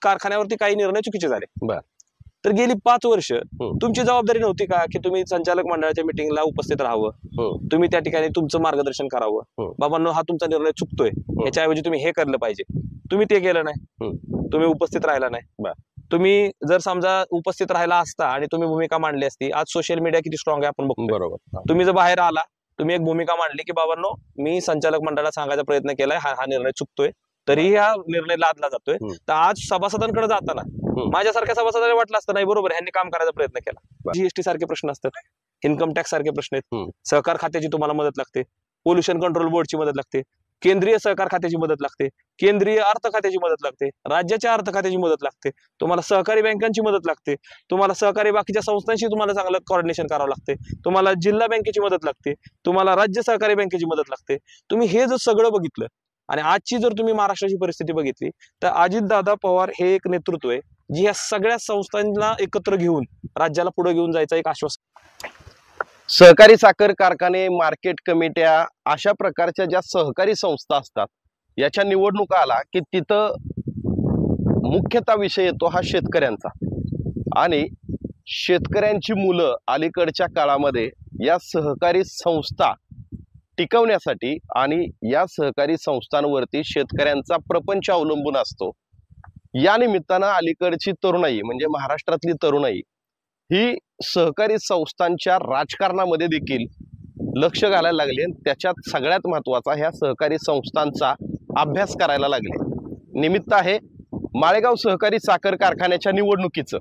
कारखान्यावरती काही निर्णय चुकीचे झाले. बर. तर गेली 5 वर्ष तुमची जबाबदारी नव्हती का की तुम्ही संचालक मंडळाच्या मिटिंगला उपस्थित राहावं, तुम्ही त्या ठिकाणी तुमचं मार्गदर्शन करावं, बाबांनो हा तुमचा निर्णय चुकतोय, याच्याऐवजी तुम्ही हे करलं पाहिजे. तुम्ही ते केलं नाही, तुम्ही उपस्थित राहिला नाही. तुम्ही जर समजा उपस्थित राहिला असता आणि तुम्ही भूमिका मांडली असती, आज सोशल मीडिया किती स्ट्रॉंग आहे आपण बघतो. बरोबर. तुम्ही जर बाहेर आला, तुम्ही एक भूमिका मांडली की बाबांनो मी संचालक मंडळाला सांगायचा प्रयत्न केलाय, हा निर्णय चुकतोय, तरीही हा निर्णय लादला जातोय. तर आज सभासदांकडे जाताना माझ्यासारख्या सभासदाला वाटलं असतं नाही बरोबर ह्यांनी काम करायचा प्रयत्न केला. जीएसटी सारखे प्रश्न असतात, इन्कम टॅक्स सारखे प्रश्न आहेत, सहकार खात्याची तुम्हाला मदत लागते, पोल्युशन कंट्रोल बोर्डची मदत लागते, केंद्रीय सहकार खात्याची मदत लागते, केंद्रीय अर्थ खात्याची मदत लागते, राज्याच्या अर्थ खात्याची मदत लागते, तुम्हाला सहकारी बँकांची मदत लागते, तुम्हाला सहकारी बाकीच्या संस्थांशी तुम्हाला चांगलं कोऑर्डिनेशन करावं लागते, तुम्हाला जिल्हा बँकेची मदत लागते, तुम्हाला राज्य सहकारी बँकेची मदत लागते. तुम्ही हे जर सगळं बघितलं आणि आजची जर तुम्ही महाराष्ट्राची परिस्थिती बघितली तर अजितदादा पवार हे एक नेतृत्व आहे जी या सगळ्या संस्थांना एकत्र घेऊन राज्याला पुढे घेऊन जायचं एक आश्वासन. सहकारी साखर कारखाने, मार्केट कमिट्या अशा प्रकारच्या ज्या सहकारी संस्था असतात याच्या निवडणुका आला की तिथं मुख्यतः विषय येतो हा शेतकऱ्यांचा. आणि शेतकऱ्यांची मुलं अलीकडच्या काळामध्ये या सहकारी संस्था टिकवण्यासाठी आणि या सहकारी संस्थांवरती शेतकऱ्यांचा प्रपंच अवलंबून असतो. या निमित्तानं अलीकडची तरुणाई म्हणजे महाराष्ट्रातली तरुणाई ही सहकारी संस्थांच्या राजकारणामध्ये देखील लक्ष घालायला लागले. त्याच्यात सगळ्यात महत्वाचा ह्या सहकारी संस्थांचा अभ्यास करायला लागले. निमित्त आहे माळेगाव सहकारी साखर कारखान्याच्या निवडणुकीचं.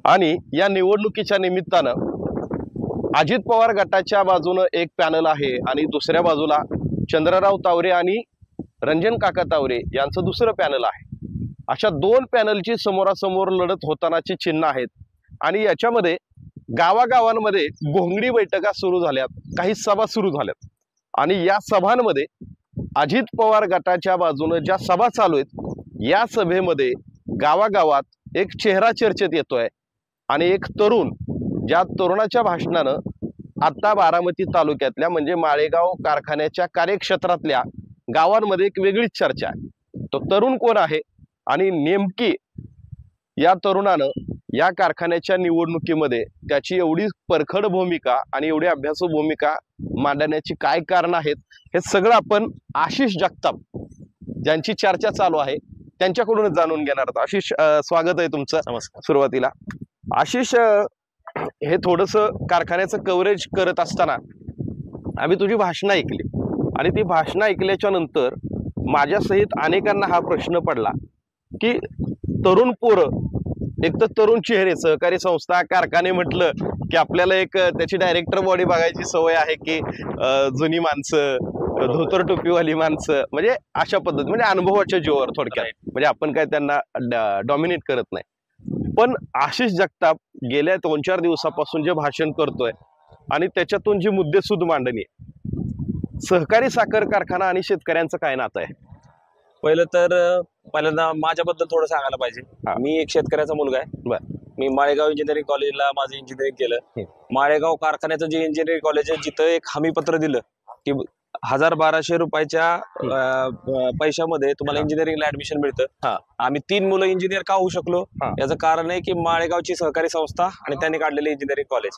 आणि या निवडणुकीच्या निमित्तानं अजित पवार गटाच्या बाजूनं एक पॅनल आहे आणि दुसऱ्या बाजूला चंद्रराव तावरे आणि रंजन काका तावरे यांचं दुसरं पॅनल आहे. अशा 2 पॅनलची समोरासमोर लढत होतानाची चिन्ह आहेत. आणि याच्यामध्ये गावागावांमध्ये घोंगडी बैठका सुरू झाल्यात, काही सभा सुरू झाल्यात. आणि या सभांमध्ये अजित पवार गटाच्या बाजूनं ज्या सभा चालू आहेत या सभेमध्ये गावागावात एक चेहरा चर्चेत येतोय आणि एक तरुण, ज्या तरुणाच्या भाषणानं आता बारामती तालुक्यातल्या म्हणजे माळेगाव कारखान्याच्या कार्यक्षेत्रातल्या गावांमध्ये एक वेगळीच चर्चा आहे. तो तरुण कोण आहे आणि नेमकी या तरुणानं या कारखान्याच्या निवडणुकीमध्ये त्याची एवढी परखड भूमिका आणि एवढी अभ्यासू भूमिका मांडण्याची काय कारण आहेत हे सगळं आपण आशिष जगताप ज्यांची चर्चा चालू आहे त्यांच्याकडूनच जाणून घेणार आहोत. आशिष, स्वागत आहे तुमचं. नमस्कार. सुरुवातीला आशिष, हे थोडंसं कारखान्याचं कव्हरेज करत असताना आम्ही तुझी भाषणं ऐकली आणि ती भाषणं ऐकल्याच्या नंतर माझ्यासहित अनेकांना हा प्रश्न पडला की तरुण पोरं, एक तर तरुण चेहरे, सहकारी संस्था, कारखाने म्हटलं की आपल्याला एक त्याची डायरेक्टर बॉडी बघायची सवय आहे की जुनी माणसं, धोतर टोपीवाली माणसं, म्हणजे अशा पद्धती, म्हणजे अनुभवाच्या जीवावर थोडक्यात, म्हणजे आपण काय त्यांना डॉमिनेट करत नाही. पण आशिष जगताप गेल्या 2-4 दिवसापासून जे भाषण करतोय आणि त्याच्यातून जी मुद्देसूद मांडणी आहे, सहकारी साखर कारखाना आणि शेतकऱ्यांचं काय नातं आहे? पहिलं तर पहिल्यांदा माझ्याबद्दल थोडं सांगायला पाहिजे. मी एक शेतकऱ्याचा मुलगा आहे. मी माळेगाव इंजिनिअरिंग कॉलेजला माझं इंजिनिअरिंग केलं. माळेगाव कारखान्याचं जे इंजिनिअरिंग कॉलेज आहे जिथं एक हमीपत्र दिलं की 1200 रुपयाच्या पैशामध्ये तुम्हाला इंजिनिअरिंगला ऍडमिशन मिळतं. आम्ही 3 मुलं इंजिनियर का होऊ शकलो याचं कारण आहे की माळेगावची सहकारी संस्था आणि त्यांनी काढलेले इंजिनिअरिंग कॉलेज.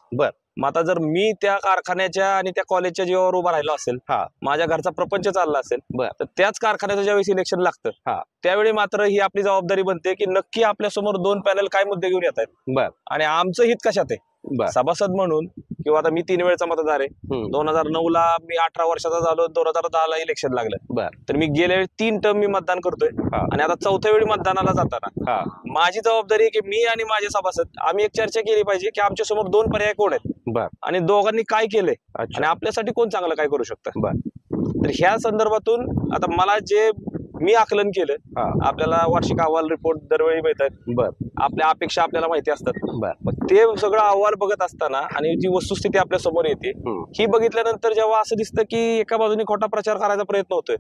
मग आता जर मी त्या कारखान्याच्या आणि त्या कॉलेजच्या जीवावर उभा राहिलो असेल, माझ्या घरचा प्रपंच चालला असेल, तर त्याच कारखान्याचं ज्यावेळी सिलेक्शन लागतं त्यावेळी मात्र ही आपली जबाबदारी बनते की नक्की आपल्या समोर 2 पॅनल काय मुद्दे घेऊन येत आहेत आणि आमचं हित कशात आहे. सभासद म्हणून किंवा आता मी 3 वेळचा मतदार आहे. 2009ला मी 18 वर्षाचा झालो, 2010ला इलेक्शन लागलं. तर मी गेल्या 3 टर्म मी मतदान करतोय आणि आता 4थ्या वेळी मतदानाला जाताना माझी जबाबदारी आहे की मी आणि माझे सभासद आम्ही एक चर्चा केली पाहिजे की आमच्या समोर 2 पर्याय कोण आहेत आणि दोघांनी काय केलंय आणि आपल्यासाठी कोण चांगलं काय करू शकतं. तर ह्या संदर्भातून आता मला जे मी आकलन केलं, आपल्याला वार्षिक अहवाल रिपोर्ट दरवेळी मिळतात, आपल्या अपेक्षा आपल्याला माहिती असतात. ते सगळं अहवाल बघत असताना आणि जी वस्तुस्थिती आपल्या समोर येते ही बघितल्यानंतर जेव्हा असं दिसतं की एका बाजूने खोटा प्रचार करायचा प्रयत्न होतोय,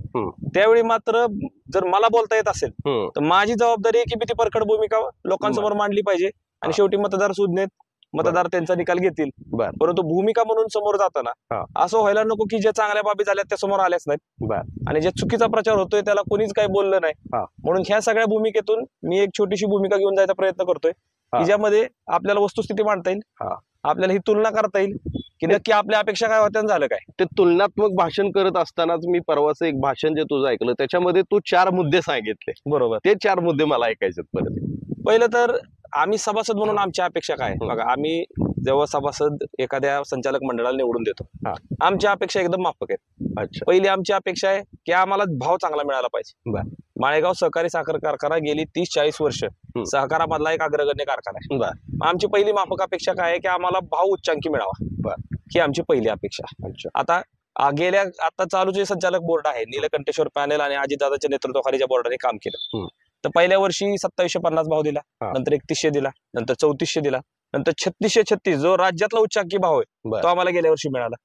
त्यावेळी मात्र जर मला बोलता येत असेल तर माझी जबाबदारी आहे की मी ती परखड भूमिका लोकांसमोर मांडली पाहिजे. आणि शेवटी मतदार सुज्ञ आहेत, मतदार त्यांचा निकाल घेतील. बर. परंतु भूमिका म्हणून समोर जाताना हा. असं व्हायला नको की ज्या चांगल्या बाबी झाल्या त्या समोर आल्याच नाहीत बर. आणि जे चुकीचा प्रचार होतोय त्याला कोणीच काही बोललं नाही. हा. म्हणून ह्या सगळ्या भूमिकेतून मी एक छोटीशी भूमिका घेऊन जायचा प्रयत्न करतोय हा. की ज्यामध्ये आपल्याला वस्तुस्थिती मांडता येईल, हा. आपल्याला ही तुलना करता येईल की नक्की आपल्या अपेक्षा काय होत्या आणि झालं काय. ते तुलनात्मक भाषण करत असतानाच मी परवाचं एक भाषण जे तुझं ऐकलं त्याच्यामध्ये तू 4 मुद्दे सांगितले. बरोबर. ते 4 मुद्दे मला ऐकायचे परत. पहिलं तर आम्ही सभासद म्हणून आमच्या अपेक्षा काय बघा, आम्ही जेव्हा सभासद एखाद्या संचालक मंडळाला निवडून देतो हा. आमच्या अपेक्षा एकदम माफक आहेत. अच्छा. पहिली आमची अपेक्षा आहे की आम्हाला भाव चांगला मिळाला पाहिजे. बर. माळेगाव सहकारी साखर कारखाना गेली 30-40 वर्ष सहकारामधला एक अग्रगण्य कारखाना आहे. बर. आमची पहिली माफक अपेक्षा काय आहे की आम्हाला भाव उच्चांकी मिळावा. बर. ही आमची पहिली अपेक्षा. अच्छा. आता आता चालू जे संचालक बोर्ड आहे नीलकंठेश्वर पॅनेल आणि अजितदादाच्या नेतृत्वाखाली ज्या बोर्डाने काम केलं तर पहिल्या वर्षी 2750 भाव दिला, नंतर 3100 दिला, नंतर 3400 दिला, नंतर 3636 जो राज्यातला उच्चांकी भाव आहे तो आम्हाला गेल्या वर्षी मिळाला.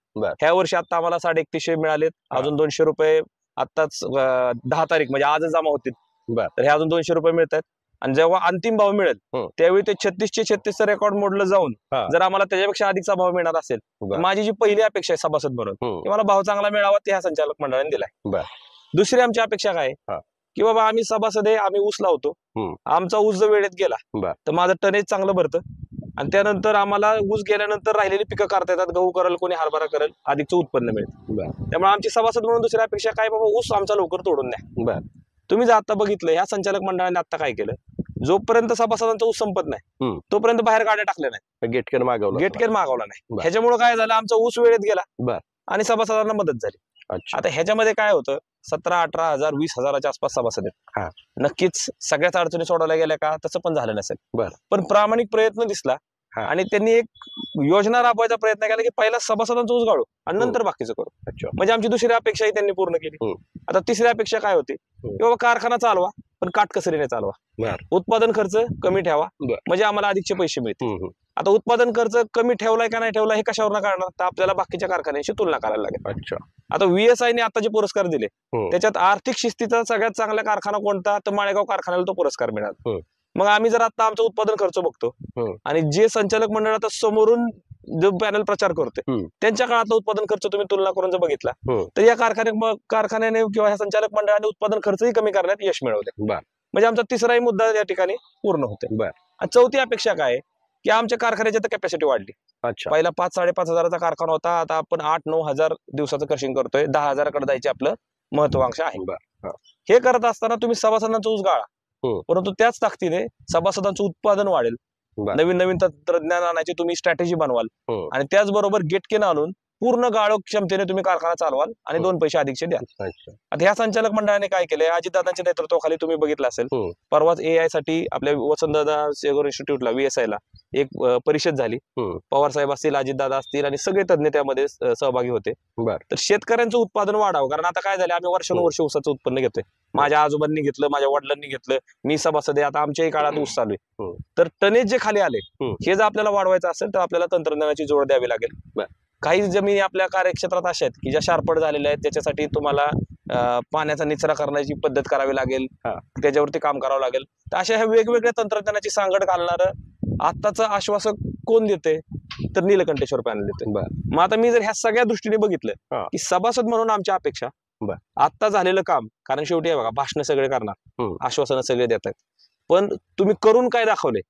ह्या वर्षी आता आम्हाला 3150 मिळालेत. अजून 200 रुपये आताच 10 तारीख म्हणजे आजच जमा होतील. तर हे अजून 200 रुपये मिळतात आणि जेव्हा अंतिम भाव मिळेल त्यावेळी ते 3636 रेकॉर्ड मोडलं जाऊन जर आम्हाला त्याच्यापेक्षा अधिकचा भाव मिळणार असेल तर माझी जी पहिली अपेक्षा आहे सभासद म्हणून की मला भाव चांगला मिळावा ते ह्या संचालक मंडळाने दिलाय. दुसरी आमची अपेक्षा काय की बाबा आम्ही सभासद आहे, आम्ही ऊस लावतो, आमचा ऊस जर वेळेत गेला तर माझं टनेज चांगलं भरतं आणि त्यानंतर आम्हाला ऊस गेल्यानंतर राहिलेली पिकं करता येतात. गहू करेल, कोणी हरभरा करेल, अधिकचं उत्पन्न मिळेल. त्यामुळे आमची सभासद म्हणून दुसरी अपेक्षा काय बाबा ऊस आमचा लवकर तोडून द्या. तुम्ही जर आता बघितलं ह्या संचालक मंडळाने आता काय केलं, जोपर्यंत सभासदांचा ऊस संपत नाही तोपर्यंत बाहेर गाड्या टाकल्या नाही, गेटकेर मागवला नाही. ह्याच्यामुळे काय झालं, आमचा ऊस वेळेत गेला आणि सभासदांना मदत झाली. आता ह्याच्यामध्ये काय होतं, 17-18 हजार 20,000च्या आसपास सभासद आहेत. नक्कीच सगळ्याच अडचणी सोडवल्या गेल्या का, तसं पण झालं नसेल. पण प्रामाणिक प्रयत्न दिसला आणि त्यांनी एक योजना राबवायचा प्रयत्न केला की पहिला सभासदांचा ऊस गाळू आणि नंतर बाकीचं करू. म्हणजे आमची दुसरी अपेक्षाही त्यांनी पूर्ण केली. आता तिसरी अपेक्षा काय होती की बाबा कारखाना चालवा पण काटकसरीने चालवा, उत्पादन खर्च कमी ठेवा म्हणजे आम्हाला अधिकचे पैसे मिळतील. आता उत्पादन खर्च कमी ठेवलाय का नाही ठेवला हे कशावर काढणार, तर आपल्याला बाकीच्या कारखान्यांशी तुलना करायला लागेल. आता VSI ने आता जे पुरस्कार दिले त्याच्यात आर्थिक शिस्तीचा सगळ्यात चांगला कारखाना कोणता, तर माळेगाव कारखान्याला तो पुरस्कार मिळाला. मग आम्ही जर आता आमचा उत्पादन खर्च बघतो आणि जे संचालक मंडळ आता समोरून जो पॅनल प्रचार करतोय त्यांच्या काळातला उत्पादन खर्च तुम्ही तुलना करून जर बघितला तर या कारखान्याने किंवा ह्या संचालक मंडळाने उत्पादन खर्चही कमी करण्यात यश मिळवले. म्हणजे आमचा तिसराही मुद्दा या ठिकाणी पूर्ण होतोय. आणि चौथी अपेक्षा काय की आमच्या कारखान्याची आता कॅपॅसिटी वाढली. पहिला 5-5.5 हजाराचा कारखाना होता, आता आपण 8-9 हजार दिवसाचं क्रशिंग करतोय. 10 हजाराकडे जायचे आपलं महत्वाकांक्षा आहे. हे करत असताना तुम्ही सभासदांचा ऊस गाळा, परंतु त्याच ताकदीने सभासदांचं उत्पादन वाढेल. नवीन नवीन तंत्रज्ञान आणायची तुम्ही स्ट्रॅटेजी बनवाल आणि त्याचबरोबर गेटकेन आणून पूर्ण गाळो क्षमतेने तुम्ही कारखाना चालवाल आणि 2 पैसे अधिकचे द्याल. आता ह्या संचालक मंडळाने काय केलंय, अजितदादांच्या नेतृत्वाखाली तुम्ही बघितलं असेल परवाच AI साठी आपल्या वसंतदादा सेगर इन्स्टिट्यूटला VSI ला एक परिषद झाली. पवार साहेब असतील, अजितदादा असतील आणि सगळे तज्ञ त्यामध्ये सहभागी होते. तर शेतकऱ्यांचं उत्पादन वाढावं, कारण आता काय झालं, आम्ही वर्षानुवर्ष ऊसाचं उत्पन्न घेतोय. माझ्या आजोबांनी घेतलं, माझ्या वडिलांनी घेतलं, मी सभासद आहे, आता आमच्याही काळात ऊस चालू आहे. तर टनेज जे खाली आले हे जर आपल्याला वाढवायचं असेल तर आपल्याला तंत्रज्ञानाची जोड द्यावी लागेल. काही जमिनी आपल्या कार्यक्षेत्रात अशा आहेत की ज्या शारपड झालेल्या आहेत, त्याच्यासाठी तुम्हाला पाण्याचा निचरा करण्याची पद्धत करावी लागेल, त्याच्यावरती काम करावं लागेल. तर अशा ह्या वेगवेगळ्या तंत्रज्ञानाची सांगड घालणारं आत्ताचं आश्वासक कोण देते, तर नीलकंठेश्वर पॅनल देते. मग आता मी जर ह्या सगळ्या दृष्टीने बघितलं की सभासद म्हणून आमच्या अपेक्षा आता झालेलं काम, कारण शेवटी आहे बघा, भाषण सगळे करणार, आश्वासनं सगळे देत आहेत, पण तुम्ही करून काय दाखवले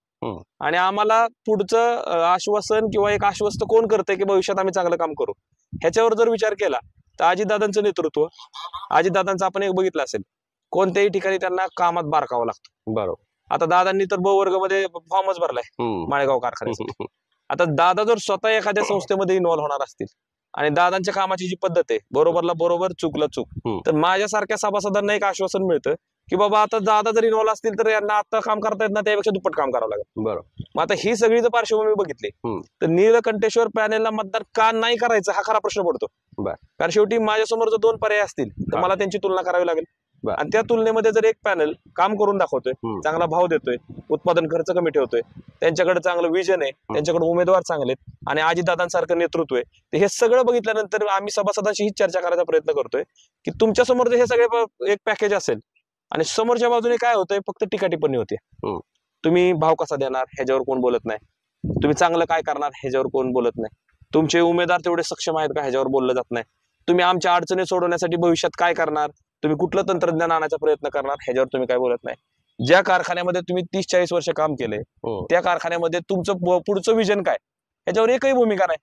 आणि आम्हाला पुढचं आश्वासन किंवा एक आश्वस्त कोण करतंय की भविष्यात आम्ही चांगलं काम करू, ह्याच्यावर जर विचार केला तर अजितदादांचं नेतृत्व, अजितदादांचं आपण एक बघितलं असेल, कोणत्याही ठिकाणी त्यांना कामात बारकावं लागतं. बरोबर. आता दादांनी तर ब वर्गामध्ये फॉर्मच भरलाय माळेगाव कारखान्यासाठी. आता दादा जर स्वतः एखाद्या संस्थेमध्ये इन्व्हॉल्व्ह होणार असतील आणि दादांच्या कामाची जी पद्धत आहे, बरोबरला बरोबर चुकला चूक, तर माझ्यासारख्या सभासदांना एक आश्वासन मिळतं की बाबा आता दादा जर इन्व्हॉल्व्ह असतील तर यांना आता काम करता येत ना, त्यापेक्षा दुप्पट काम करावं लागेल. बरोबर. मग आता ही सगळी जर पार्श्वभूमी बघितली तर नीलकंठेश्वर पॅनेलला मतदान का नाही करायचं हा खरा प्रश्न पडतो. कारण शेवटी माझ्यासमोर जर 2 पर्याय असतील तर मला त्यांची तुलना करावी लागेल आणि त्या तुलनेमध्ये जर एक पॅनल काम करून दाखवतोय, चांगला भाव देतोय, उत्पादन खर्च कमी ठेवतोय, त्यांच्याकडे चांगलं विजन आहे, त्यांच्याकडे उमेदवार चांगले आहेत आणि अजितदादांसारखं नेतृत्व आहे, तर हे सगळं बघितल्यानंतर आम्ही सभासदांशी ही चर्चा करायचा प्रयत्न करतोय की तुमच्या समोर जर हे सगळे एक पॅकेज असेल आणि समोरच्या बाजूने काय होतंय, फक्त टीका टिप्पणी होते, तुम्ही भाव कसा देणार ह्याच्यावर कोण बोलत नाही, तुम्ही चांगलं काय करणार ह्याच्यावर कोण बोलत नाही. तुमचे उमेदवार तेवढे सक्षम आहेत का ह्याच्यावर बोललं जात नाही. तुम्ही आमच्या अडचणी सोडवण्यासाठी भविष्यात काय करणार, तुम्ही कुठलं तंत्रज्ञान आणायचा प्रयत्न करणार ह्याच्यावर तुम्ही काय बोलत नाही. ज्या कारखान्यामध्ये तुम्ही 30-40 वर्ष काम केले त्या कारखान्यामध्ये तुमचं पुढचं विजन काय ह्याच्यावर एकही भूमिका नाही.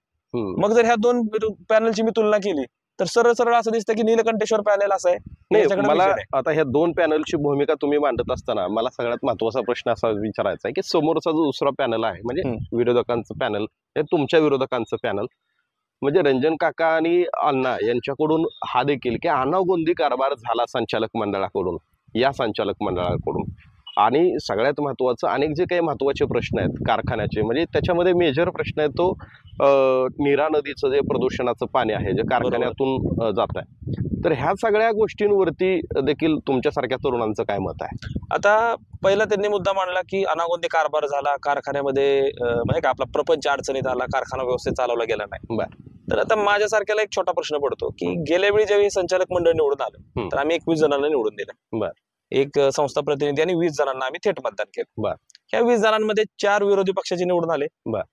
मग जर ह्या दोन पॅनलची मी तुलना केली तर सरळ सरळ असं दिसतं की नीलकंठेश्वर पॅनल असं आहे. नाही, मला आता ह्या दोन पॅनलची भूमिका तुम्ही मांडत असताना मला सगळ्यात महत्वाचा प्रश्न असा विचारायचा आहे की समोरचा जो दुसरा पॅनल आहे म्हणजे विरोधकांचं पॅनल, हे तुमच्या विरोधकांचं पॅनल, म्हणजे रंजन काका आणि अण्णा यांच्याकडून हा देखील की अनागोंदी कारभार झाला संचालक मंडळाकडून, या संचालक मंडळाकडून. आणि सगळ्यात महत्वाचं अनेक जे काही महत्वाचे प्रश्न आहेत कारखान्याचे, म्हणजे त्याच्यामध्ये मेजर प्रश्न आहे तो नीरा नदीचं जे प्रदूषणाचं पाणी आहे जे कारखान्यातून जात आहे. तर ह्या सगळ्या गोष्टींवरती देखील तुमच्यासारख्या तरुणांचं काय मत आहे? आता पहिला त्यांनी मुद्दा मांडला की अनागोंदी कारभार झाला कारखान्यामध्ये, म्हणजे का आपला प्रपंच अडचणीत आला, कारखाना व्यवस्थित चालवला गेला नाही. तर आता माझ्यासारख्याला एक छोटा प्रश्न पडतो की गेल्या वेळी ज्यावेळी संचालक मंडळ निवडून आलं तर आम्ही 21 जणांना निवडून दिलं. एक संस्था प्रतिनिधी आणि 20 जणांना आम्ही थेट मतदान केलं. ह्या 20 जणांमध्ये 4 विरोधी पक्षाचे निवडून आले,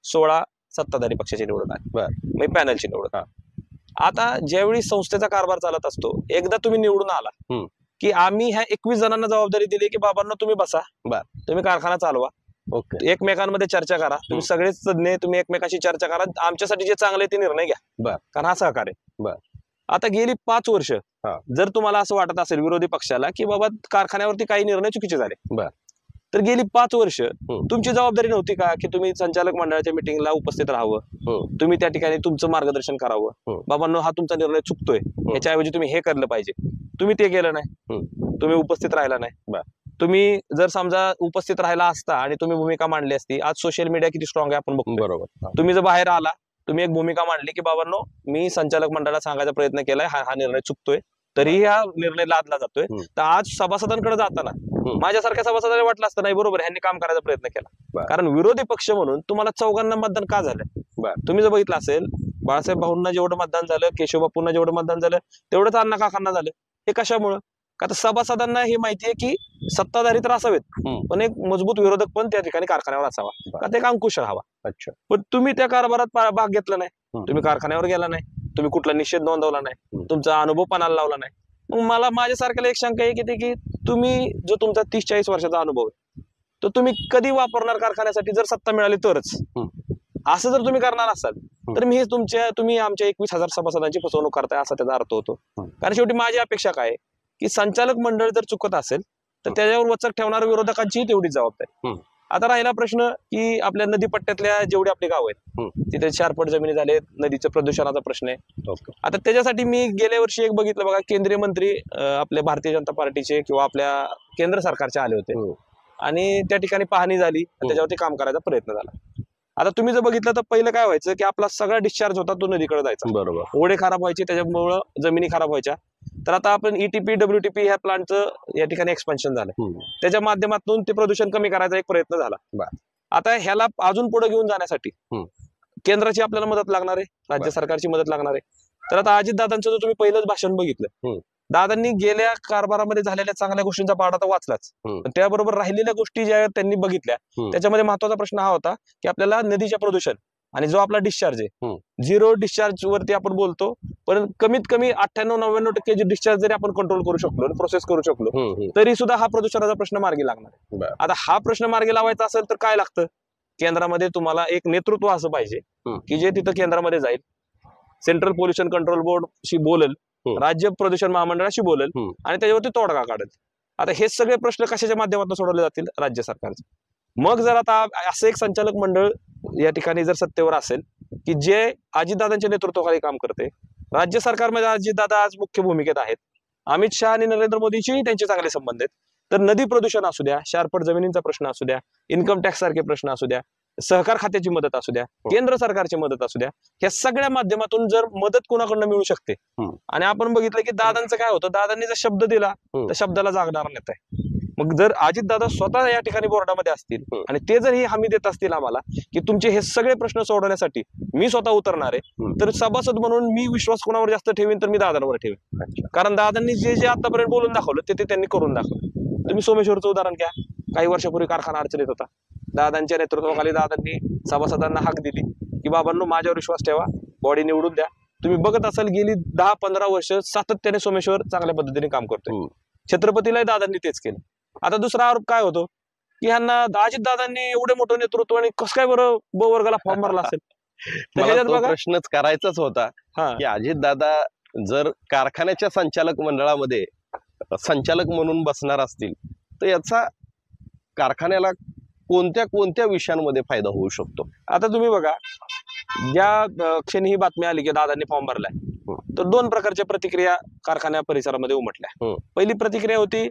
16 सत्ताधारी पक्षाचे निवडून आले, मग पॅनलची निवडून. आता ज्यावेळी संस्थेचा कारभार चालत असतो, एकदा तुम्ही निवडून आला की आम्ही ह्या 21 जणांना जबाबदारी दिली की बाबांना तुम्ही बसा, तुम्ही कारखाना चालवा, एकमेकांमध्ये चर्चा करा, तुम्ही सगळेच तज्ञ, तुम्ही एकमेकांशी चर्चा करा, आमच्यासाठी जे चांगले ते निर्णय घ्या, कारण हा सहकार्य. आता गेली 5 वर्ष जर तुम्हाला असं वाटत असेल विरोधी पक्षाला की बाबा कारखान्यावरती काही निर्णय चुकीचे झाले, तर गेली 5 वर्ष तुमची जबाबदारी नव्हती का की तुम्ही संचालक मंडळाच्या मिटिंगला उपस्थित राहावं, तुम्ही त्या ठिकाणी तुमचं मार्गदर्शन करावं, बाबांनो हा तुमचा निर्णय चुकतोय, याच्याऐवजी तुम्ही हे केलं पाहिजे. तुम्ही ते केलं नाही, तुम्ही उपस्थित राहिला नाही. तुम्ही जर समजा उपस्थित राहिला असता आणि तुम्ही भूमिका मांडली असती, आज सोशल मीडिया किती स्ट्रॉंग आहे आपण बघतो. बरोबर, तुम्ही जर बाहेर आला, तुम्ही एक भूमिका मांडली की बाबांनो मी संचालक मंडळाला सांगायचा प्रयत्न केलाय, हा निर्णय चुकतोय, तरीही हा निर्णय लादला जातोय. तर आज सभासदांकडे जाताना माझ्यासारख्या सभासदाला वाटलं असतं नाही बरोबर ह्यांनी काम करायचा प्रयत्न केला, कारण विरोधी पक्ष म्हणून तुम्हाला 4घांना मतदान का झालं. तुम्ही जर बघितलं असेल बाळासाहेब भाऊंना जेवढं मतदान झालं, केशव बापूंना जेवढं मतदान झालं तेवढंच अण्णा काकांना झालं. हे कशामुळं? का तर सभासदांना हे माहितीये की सत्ताधारी तर असावेत पण एक मजबूत विरोधक पण त्या ठिकाणी कारखान्यावर असावा, का ते एक अंकुश राहावा. पण तुम्ही त्या कारभारात भाग घेतला नाही, तुम्ही कारखान्यावर गेला नाही, तुम्ही कुठला निषेध नोंदवला नाही, तुमचा अनुभव पणाला लावला नाही. मग मला माझ्यासारख्याला एक शंका आहे की तुम्ही जो तुमचा 30-40 वर्षाचा अनुभव आहे तो तुम्ही कधी वापरणार कारखान्यासाठी, जर सत्ता मिळाली तरच. असं जर तुम्ही करणार असाल तर तुम्ही आमच्या 21,000 सभासदांची फसवणूक करताय असा त्याचा अर्थ होतो. कारण शेवटी माझी अपेक्षा काय की संचालक मंडळ जर चुकत असेल तर त्याच्यावर वचक ठेवणाऱ्या विरोधकांचीही तेवढीच जबाबदारी. आता राहिला प्रश्न की आपल्या नदीपट्ट्यातल्या जेवढी आपली गाव आहेत तिथे शारपट जमिनी झालेत, नदीचं प्रदूषणाचा प्रश्न आहे. आता त्याच्यासाठी मी गेल्या वर्षी एक बघितलं बघा, केंद्रीय मंत्री आपल्या भारतीय जनता पार्टीचे किंवा आपल्या केंद्र सरकारचे आले होते आणि त्या ठिकाणी पाहणी झाली, त्याच्यावरती काम करायचा प्रयत्न झाला. आता तुम्ही जर बघितलं तर पहिलं काय व्हायचं की आपला सगळा डिस्चार्ज होता तो नदीकडे जायचा, बरोबर, ओढे खराब व्हायचे, त्याच्यामुळं जमिनी खराब व्हायच्या. तर आता आपण ETP WTP ह्या प्लांटचं या ठिकाणी एक्सपान्शन झालं, त्याच्या माध्यमातून ते प्रदूषण कमी करायचा एक प्रयत्न झाला. आता ह्याला अजून पुढे घेऊन जाण्यासाठी केंद्राची आपल्याला मदत लागणार आहे, राज्य सरकारची मदत लागणार आहे. तर आता अजितदादांचं जर तुम्ही पहिलंच भाषण बघितलं, दादांनी गेल्या कारभारामध्ये झालेल्या चांगल्या गोष्टींचा पाढा तर वाचलाच, पण त्याबरोबर राहिलेल्या गोष्टी ज्या त्यांनी बघितल्या त्याच्यामध्ये महत्वाचा प्रश्न हा होता की आपल्याला नदीच्या प्रदूषण आणि जो आपला डिस्चार्ज आहे, 0 डिस्चार्ज वरती आपण बोलतो, पण कमीत कमी 98-99% जे डिस्चार्ज जरी आपण कंट्रोल करू शकलो, प्रोसेस करू शकलो, तरी सुद्धा हा प्रदूषणाचा प्रश्न मार्गी लागणार आहे. आता हा प्रश्न मार्गी लावायचा असेल तर काय लागतं, केंद्रामध्ये तुम्हाला एक नेतृत्व असं पाहिजे की जे तिथं केंद्रामध्ये जाईल, सेंट्रल पोल्युशन कंट्रोल बोर्डशी बोलेल, राज्य प्रदूषण महामंडळाशी बोलेल आणि त्याच्यावरती तोडगा काढेल. आता हे सगळे प्रश्न कशाच्या माध्यमातून सोडवले जातील, राज्य सरकारचे. मग जर आता असं एक संचालक मंडळ या ठिकाणी जर सत्तेवर असेल की जे अजितदादांच्या नेतृत्वाखाली काम करते, राज्य सरकारमध्ये अजितदादा आज मुख्य भूमिकेत आहेत, अमित शहा आणि नरेंद्र मोदींशीही त्यांचे चांगले संबंध आहेत, तर नदी प्रदूषण असू द्या, शारपट जमिनींचा प्रश्न असू द्या, इन्कम टॅक्स सारखे प्रश्न असू द्या, सहकार खात्याची मदत असू द्या, केंद्र सरकारची मदत असू द्या, या सगळ्या माध्यमातून जर मदत कोणाकडनं मिळू शकते. आणि आपण बघितलं की दादांचं काय होतं, दादांनी जर शब्द दिला तर शब्दाला जागणार नेता आहे. मग जर अजितदादा स्वतः या ठिकाणी बोर्डामध्ये असतील आणि ते जर ही हमी देत असतील आम्हाला की तुमचे हे सगळे प्रश्न सोडवण्यासाठी मी स्वतः उतरणार आहे, तर सभासद म्हणून मी विश्वास कोणावर जास्त ठेवीन तर मी दादांवर ठेवीन. कारण दादांनी जे आतापर्यंत बोलून दाखवलं ते त्यांनी करून दाखवलं. तुम्ही सोमेश्वरचं उदाहरण घ्या, काही वर्षापूर्वी कारखाना अडचणीत होता, दादांच्या नेतृत्वाखाली दादांनी सभासदांना हाक दिली की बाबांनो माझ्यावर विश्वास ठेवा, बॉडी निवडून द्या. तुम्ही बघत असाल गेली 10-15 वर्ष सातत्याने सोमेश्वर चांगल्या पद्धतीने काम करतोय. छत्रपतीलाही दादांनी तेच केलं. आता दुसरा आरोप काय होतो की ह्यांना अजित दादांनी एवढे मोठं नेतृत्व आणि कसं काय बरं ब वर्गाला फॉर्म भरला असेल. तर मला ह्याच्यात तो बघा प्रश्नच करायचाच होता की अजितदादा जर कारखान्याच्या संचालक मंडळामध्ये संचालक म्हणून बसणार असतील तर याचा कारखान्याला कोणत्या कोणत्या विषयांमध्ये फायदा होऊ शकतो. आता तुम्ही बघा ज्या क्षणी ही बातमी आली की दादांनी फॉर्म भरलाय तर 2 प्रकारच्या प्रतिक्रिया कारखान्या परिसरामध्ये उमटल्या. पहिली प्रतिक्रिया होती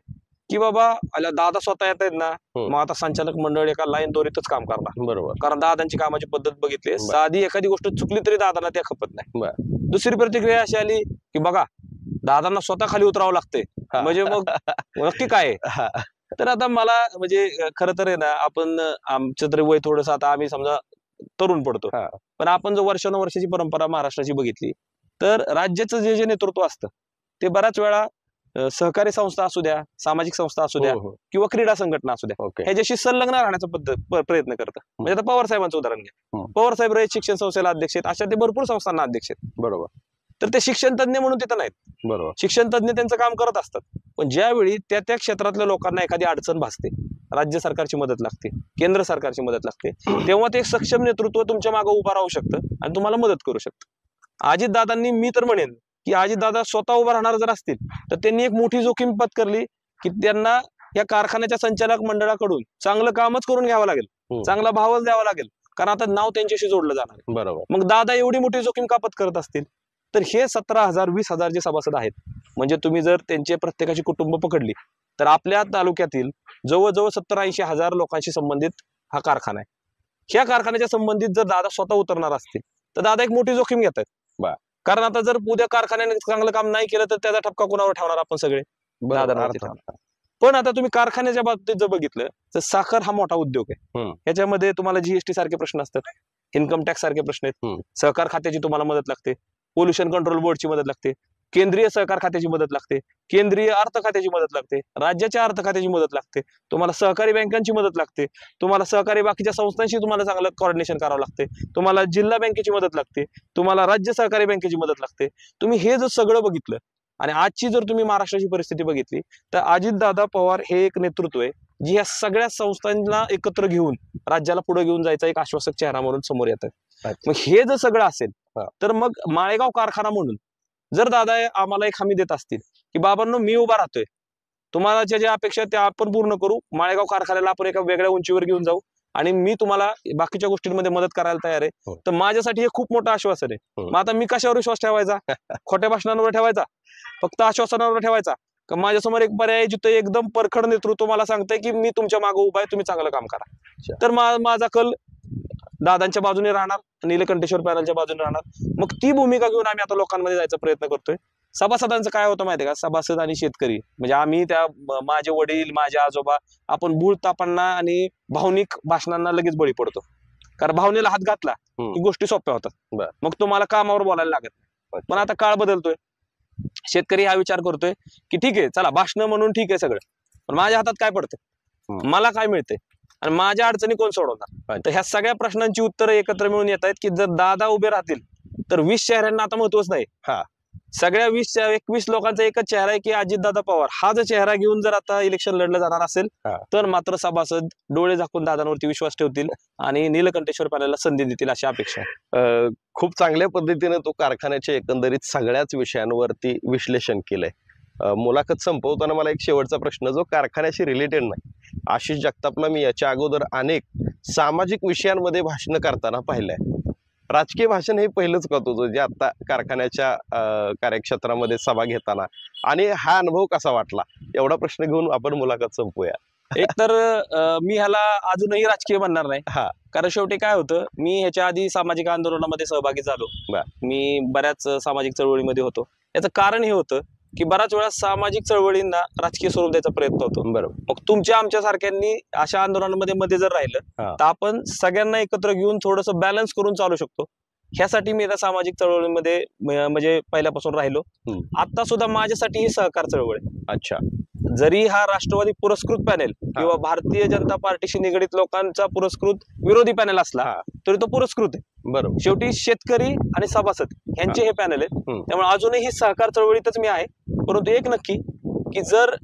की बाबा आला दादा स्वतः येत आहेत ना, मग आता संचालक मंडळ एका लाईन दोरीतच काम करणार. बरोबर. कारण दादांची कामाची पद्धत बघितली, साधी एखादी गोष्ट चुकली तरी दादांना त्या खपत नाही. दुसरी प्रतिक्रिया अशी आली की बघा दादांना स्वतः खाली उतरावं लागते, म्हणजे मग नक्की काय आहे? तर आता मला म्हणजे खरं तर आहे ना, आपण आमचं तरी वय थोडंसं आता आम्ही समजा तरुण पडतो, पण आपण जो वर्षानुवर्षाची परंपरा महाराष्ट्राची बघितली तर राज्याचं जे नेतृत्व असतं ते बऱ्याच वेळा सहकारी संस्था असू द्या, सामाजिक संस्था असू द्या किंवा क्रीडा संघटना असू द्या, ह्याच्याशी संलग्न राहण्याचा प्रयत्न करतं. म्हणजे आता पवार साहेबांचं उदाहरण घ्या. पवार साहेब रयत शिक्षण संस्थेला अध्यक्ष आहेत, अशा ते भरपूर संस्थांना अध्यक्ष आहेत. बरोबर. तर ते शिक्षण तज्ञ म्हणून तिथं नाहीत. बरोबर. शिक्षण तज्ञ त्यांचं काम करत असतात, पण ज्यावेळी त्या त्या क्षेत्रातल्या लोकांना एखादी अडचण भासते, राज्य सरकारची मदत लागते, केंद्र सरकारची मदत लागते, तेव्हा ते सक्षम नेतृत्व तुमच्या मागे उभं राहू शकतं आणि तुम्हाला मदत करू शकतं. अजितदादांनी मी तर म्हणेन की अजितदादा स्वतः उभा राहणार जर असतील तर त्यांनी एक मोठी जोखीम पत्करली की त्यांना या कारखान्याच्या संचालक मंडळाकडून चांगलं कामच करून घ्यावं लागेल, चांगला भावच द्यावा लागेल, कारण आता नाव त्यांच्याशी जोडलं जाणार. बरोबर. मग दादा एवढी मोठी जोखीम का पत्करत असतील? तर हे 17,000-20,000 जे सभासद आहेत, म्हणजे तुम्ही जर त्यांचे प्रत्येकाची कुटुंब पकडली तर आपल्या तालुक्यातील जवळजवळ 70-80 हजार लोकांशी संबंधित हा कारखाना आहे. ह्या कारखान्याच्या संबंधित जर दादा स्वतः उतरणार असतील तर दादा एक मोठी जोखीम घेत आहेत. कारण आता जर उद्या कारखान्याने चांगलं काम नाही केलं तर त्याचा ठपका कोणावर ठेवणार? आपण सगळे दादांवरती ठेवणार. पण आता तुम्ही कारखान्याच्या बाबतीत जर बघितलं तर साखर हा मोठा उद्योग आहे. ह्याच्यामध्ये तुम्हाला जीएसटी सारखे प्रश्न असतात, इन्कम टॅक्स सारखे प्रश्न आहेत, सहकार खात्याची तुम्हाला मदत लागते, पोल्युशन कंट्रोल बोर्डची मदत लागते, केंद्रीय सहकार खात्याची मदत लागते, केंद्रीय अर्थ खात्याची मदत लागते, राज्याच्या अर्थ खात्याची मदत लागते, तुम्हाला सहकारी बँकांची मदत लागते, तुम्हाला सहकारी बाकीच्या संस्थांशी तुम्हाला चांगलं कोऑर्डिनेशन करावं लागते, तुम्हाला जिल्हा बँकेची मदत लागते, तुम्हाला राज्य सहकारी बँकेची मदत लागते. तुम्ही हे जर सगळं बघितलं आणि आजची जर तुम्ही महाराष्ट्राची परिस्थिती बघितली तर अजितदादा पवार हे एक नेतृत्व आहे जी ह्या सगळ्या संस्थांना एकत्र घेऊन राज्याला पुढे घेऊन जायचा एक आश्वासक चेहरा म्हणून समोर येतात. मग हे जर सगळं असेल तर मग माळेगाव कारखाना म्हणून जर दादा आम्हाला एक हमी देत असतील की बाबांनो मी उभा राहतोय, तुम्हाला ज्या अपेक्षा त्या आपण पूर्ण करू, माळेगाव कारखान्याला आपण एका वेगळ्या उंचीवर घेऊन जाऊ आणि मी तुम्हाला बाकीच्या गोष्टींमध्ये मदत करायला तयार आहे, तर माझ्यासाठी हे खूप मोठं आश्वासन आहे. मग आता मी कशावर विश्वास ठेवायचा? खोट्या भाषणांवर ठेवायचा, फक्त आश्वासनावर ठेवायचा का माझ्यासमोर एक पर्याय जिथे एकदम परखड नेतृत्व मला सांगतंय की मी तुमच्या मागे उभा आहे, तुम्ही चांगलं काम करा, तर माझा कल दादांच्या बाजूने राहणार, नीलकंठेश्वर पॅनलच्या बाजूने राहणार. मग ती भूमिका घेऊन आम्ही आता लोकांमध्ये जायचा प्रयत्न करतोय. सभासदांचं काय होतं माहितीये का? सभासद आणि शेतकरी म्हणजे आम्ही त्या माझे वडील, माझे आजोबा, आपण भूल तापांना आणि भावनिक भाषणांना लगेच बळी पडतो, कारण भावनेला हात घातला की गोष्टी सोप्या होतात, मग तुम्हाला कामावर बोलायला लागत नाही. पण आता काळ बदलतोय, शेतकरी हा विचार करतोय की ठीक आहे चला भाषण म्हणून ठीक आहे सगळं, पण माझ्या हातात काय पडतंय, मला काय मिळतंय आणि माझ्या अडचणी कोण सोडवणार? तर ह्या सगळ्या प्रश्नांची उत्तरं एकत्र मिळून येत आहेत की जर दादा उभे राहतील तर 20 चेहऱ्यांना आता महत्वच नाही, सगळ्या 20-21 लोकांचा एकच चेहरा आहे की अजितदादा पवार हा जर चेहरा घेऊन जर आता इलेक्शन लढलं जाणार असेल तर मात्र सभासद डोळे झाकून दादांवरती विश्वास ठेवतील आणि नीलकंठेश्वर पॅनलला संधी देतील अशी अपेक्षा आहे. खूप चांगल्या पद्धतीने तो कारखान्याच्या एकंदरीत सगळ्याच विषयांवरती विश्लेषण केलंय. मुलाखत संपवताना मला एक शेवटचा प्रश्न जो कारखान्याशी रिलेटेड नाही, आशिष जगतापला मी याच्या अगोदर अनेक सामाजिक विषयांमध्ये भाषण करताना पाहिलंय, राजकीय भाषण हे पहिलंच करत होतं जे आता कारखान्याच्या कार्यक्षेत्रामध्ये सभा घेताना, आणि हा अनुभव कसा वाटला एवढा प्रश्न घेऊन आपण मुलाखत संपूया. एक तर मी ह्याला अजूनही राजकीय म्हणणार नाही, कारण शेवटी काय होतं, मी ह्याच्या आधी सामाजिक आंदोलनामध्ये सहभागी झालो, मी बऱ्याच सामाजिक चळवळीमध्ये होतो. याचं कारण हे होतं की बऱ्याच वेळा सामाजिक चळवळींना राजकीय स्वरूप द्यायचा प्रयत्न होतो. बरोबर. मग तुमच्या आमच्या सारख्यांनी अशा आंदोलनांमध्ये जर राहिलं तर आपण सगळ्यांना एकत्र घेऊन थोडस बॅलन्स करून चालू शकतो. ह्यासाठी मी त्या सामाजिक चळवळीमध्ये म्हणजे पहिल्यापासून राहिलो. आता सुद्धा माझ्यासाठी ही सहकार चळवळ आहे. अच्छा. जरी हा राष्ट्रवादी पुरस्कृत पॅनेल किंवा भारतीय जनता पार्टीशी निगडीत लोकांचा पुरस्कृत विरोधी पॅनेल असला तरी तो पुरस्कृत आहे. बरोबर. शेवटी शेतकरी आणि सभासद यांचे हे पॅनेल आहेत. त्यामुळे अजूनही सहकार चळवळीतच मी आहे. परंतु एक नक्की की जर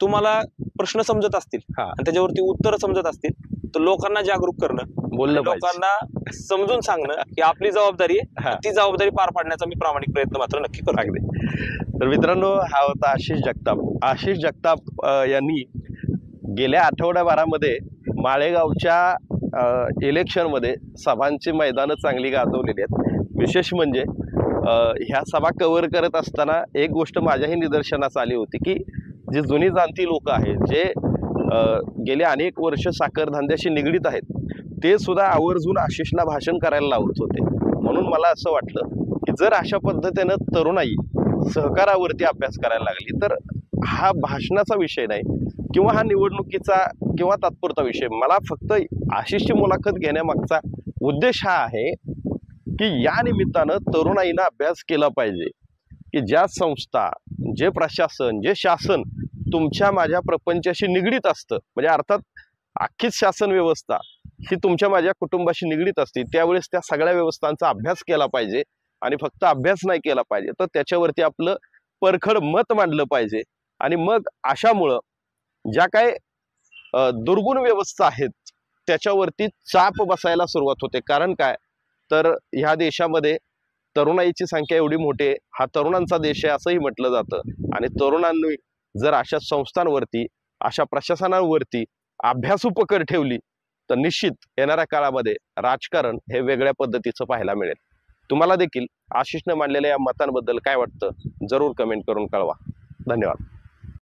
तुम्हाला प्रश्न समजत असतील आणि त्याच्यावरती उत्तर समजत असतील तर लोकांना जागरूक करणं, बोलणं, लोकांना समजून सांगणं की आपली जबाबदारी आहे, ती जबाबदारी पार पाडण्याचा मी प्रामाणिक प्रयत्न मात्र नक्की करतो. अगदी. तर मित्रांनो, हा होता आशिष जगताप. आशिष जगताप यांनी गेल्या आठवड्याभरामध्ये माळेगावच्या इलेक्शनमध्ये सभांची मैदानं चांगली गाजवलेली आहेत. विशेष म्हणजे ह्या सभा कव्हर करत असताना एक गोष्ट माझ्याही निदर्शनास आली होती की जी जुनी जाणती लोक आहेत, जे गेले अनेक वर्ष साखर धंद्याशी निगडीत आहेत, ते सुद्धा आवर्जून आशिषला भाषण करायला लावत होते. म्हणून मला असं वाटलं की जर अशा पद्धतीनं तरुणाई सहकारावरती अभ्यास करायला लागली तर हा भाषणाचा विषय नाही किंवा हा निवडणुकीचा किंवा तात्पुरता विषय. मला फक्त आशिषची मुलाखत घेण्यामागचा उद्देश हा आहे की या निमित्तानं तरुणाईनं अभ्यास केला पाहिजे की ज्या संस्था, जे प्रशासन, जे शासन तुमच्या माझ्या प्रपंचाशी निगडीत असतं, म्हणजे अर्थात अख्खीच शासन व्यवस्था ही तुमच्या माझ्या कुटुंबाशी निगडीत असते, त्यावेळेस त्या सगळ्या व्यवस्थांचा अभ्यास केला पाहिजे. आणि फक्त अभ्यास नाही केला पाहिजे तर त्याच्यावरती आपलं परखड मत मांडलं पाहिजे. आणि मग अशामुळं ज्या काय दुर्गुण व्यवस्था आहेत त्याच्यावरती चाप बसायला सुरुवात होते. कारण काय तर ह्या देशामध्ये तरुणाईची संख्या एवढी मोठी आहे, हा तरुणांचा देश आहे असंही म्हटलं जातं. आणि तरुणांनी जर अशा संस्थांवरती, अशा प्रशासनांवरती अभ्यासू पकड ठेवली तर निश्चित येणाऱ्या काळामध्ये राजकारण हे वेगळ्या पद्धतीचं पाहायला मिळेल. तुम्हाला देखील आशिषने मांडलेल्या या मतांबद्दल काय वाटतं जरूर कमेंट करून कळवा. धन्यवाद.